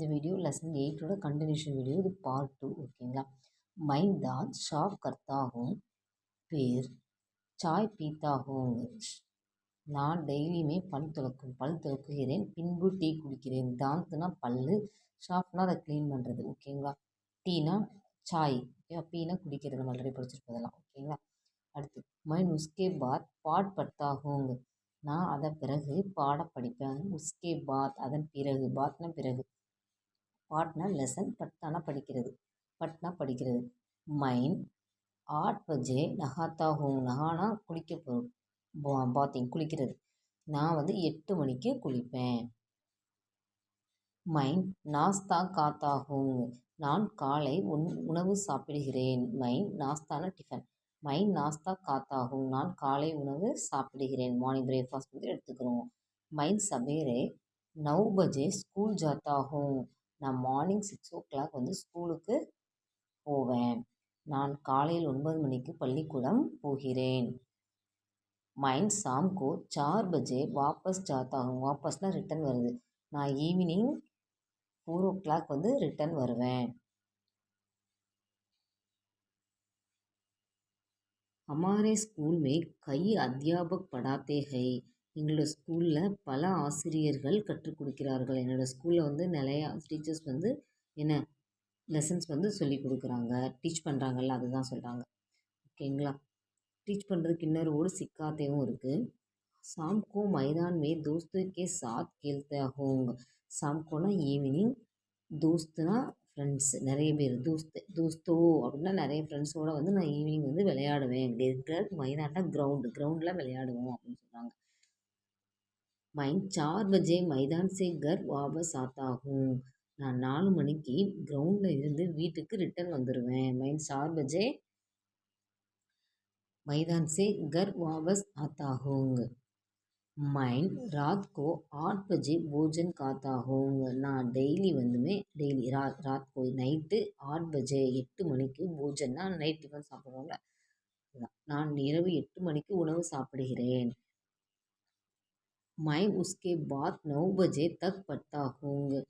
இந்த video lesson 8ஓட continuation video. இது part 2 ஓகேங்களா. मैं दांत साफ करता हूँ फिर चाय पीता हूँ. நான் டெய்லியுமே பல் துலக்குகிறேன், பின்பு டீ குடிக்கிறேன். தாந்த்னா பல்லு, ஷாஃப்னா அதை க்ளீன் பண்ணுறது ஓகேங்களா. டீனா சாய் ஓகேவா, பீனா குடிக்கிறது, நம்ம ஆல்ரெடி படிச்சிருப்பதெல்லாம் ஓகேங்களா. அடுத்து मैं उसके बाद पाठ पढ़ता हूँ. நான் அதை பிறகு பாட படிப்பேன். உஸ்கே பாத் அதன் பிறகு, பாத்னா பிறகு, பாட்னா லெசன், பட்டானா படிக்கிறது, பட்னா படிக்கிறது. மைன் 8 பஜே நஹாத்தா ஹூங். நஹானா குளிக்க போகும், பாத்திங் குளிக்கிறது. நான் 8 மணிக்கு குளிப்பேன். மைன் நாஸ்தா காத்தா ஹூங். நான் காலை உணவு சாப்பிடுகிறேன். மைன் நாஸ்தானா டிஃபன், மைன் நாஸ்தா காத்தா ஹூங். நான் காலை உணவு சாப்பிடுகிறேன், மார்னிங் பிரேக்ஃபாஸ்ட் எடுத்துக்கிறோம். மைன் சவேரே 9 பஜே ஸ்கூல் ஜாத்தா ஹூங். நான் மார்னிங் 6 o'clock ஸ்கூலுக்கு போவேன். நான் காலையில் 9 மணிக்கு பள்ளிக்கூடம் போகிறேன். மைன் சாம்கோ 4 பஜே வாபஸ் ஜாத்தா ஹூங். வாபஸ்னா ரிட்டன் வருது. நான் ஈவினிங் 4 o'clock ரிட்டன் வருவேன். हमारे स्कूल में कई अध्यापक पढ़ाते हैं. எங்களோட ஸ்கூலில் பல ஆசிரியர்கள் கற்றுக் கொடுக்கிறார்கள். என்னோடய ஸ்கூலில் நிறையா டீச்சர்ஸ் என்ன லெசன்ஸ் சொல்லிக் கொடுக்குறாங்க, டீச் பண்ணுறாங்கல்ல, அதுதான் சொல்கிறாங்க ஓகேங்களா. டீச் பண்ணுறதுக்கு இன்னொரு ஒரு சிக்காத்தையும் இருக்குது. சாம்கோ மைதான் மே தோஸ்து கே சாத் கேல்தே ஹோங். சாம்கோனா ஈவினிங், தோஸ்துனா ஃப்ரெண்ட்ஸ், நிறைய பேர், தோஸ்தோ அப்படின்னா நிறைய ஃப்ரெண்ட்ஸோடு நான் ஈவினிங் விளையாடுவேன். இருக்கிற மைதான்னா கிரவுண்டில் விளையாடுவோம் அப்படின்னு சொல்கிறாங்க. மைன் 4 பஜே மைதான் சே கர் வாபஸ் ஆத்தா ஹூங். நான் 4 மணிக்கு கிரவுண்டில் இருந்து வீட்டுக்கு ரிட்டர்ன் வந்துடுவேன். மைன் 4 பஜே मैदान से घर वापस आता हूँ. मैं रात को 8 बजे भोजन खाता हूँ. நான் டெய்லி ராத் को நைட்டு 8 பஜே 8 மணிக்கு, போஜன்னா நைட் டிஃபன் சாப்பிடுவோம்ல, நான் இரவு 8 மணிக்கு உணவு சாப்பிடுகிறேன். मैं उसके बाद 9 बजे तक पढ़ता हूँ.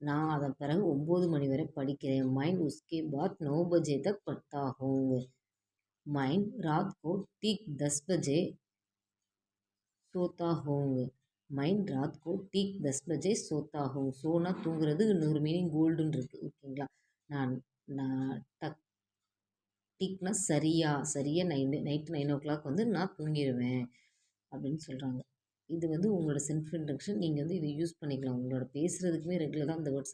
நான் அதன் பிறகு 9 மணி வரை படிக்கிறேன். मैं उसके बाद 9 बजे तक पढ़ता हूँ. मैं रात को ठीक 10 बजे सोता हूँ. मैं रात को ठीक 10 बजे सोता हूँ. சோனா தூங்குறது, இன்னொரு மீனிங் கோல்டுன்னு இருக்குது ஓகேங்களா. நான் டிக்னா சரியாக நைட்டு 9 o'clock நான் தூங்கிடுவேன் அப்படின்னு சொல்கிறாங்க. இது உங்களோட செல்ஃப் இன்ட்ரடக்ஷன். நீங்கள் இதை யூஸ் பண்ணிக்கலாம். உங்களோட பேசுகிறதுக்குமே ரெகுலராக இந்த வேர்ட்ஸ் எல்லாம்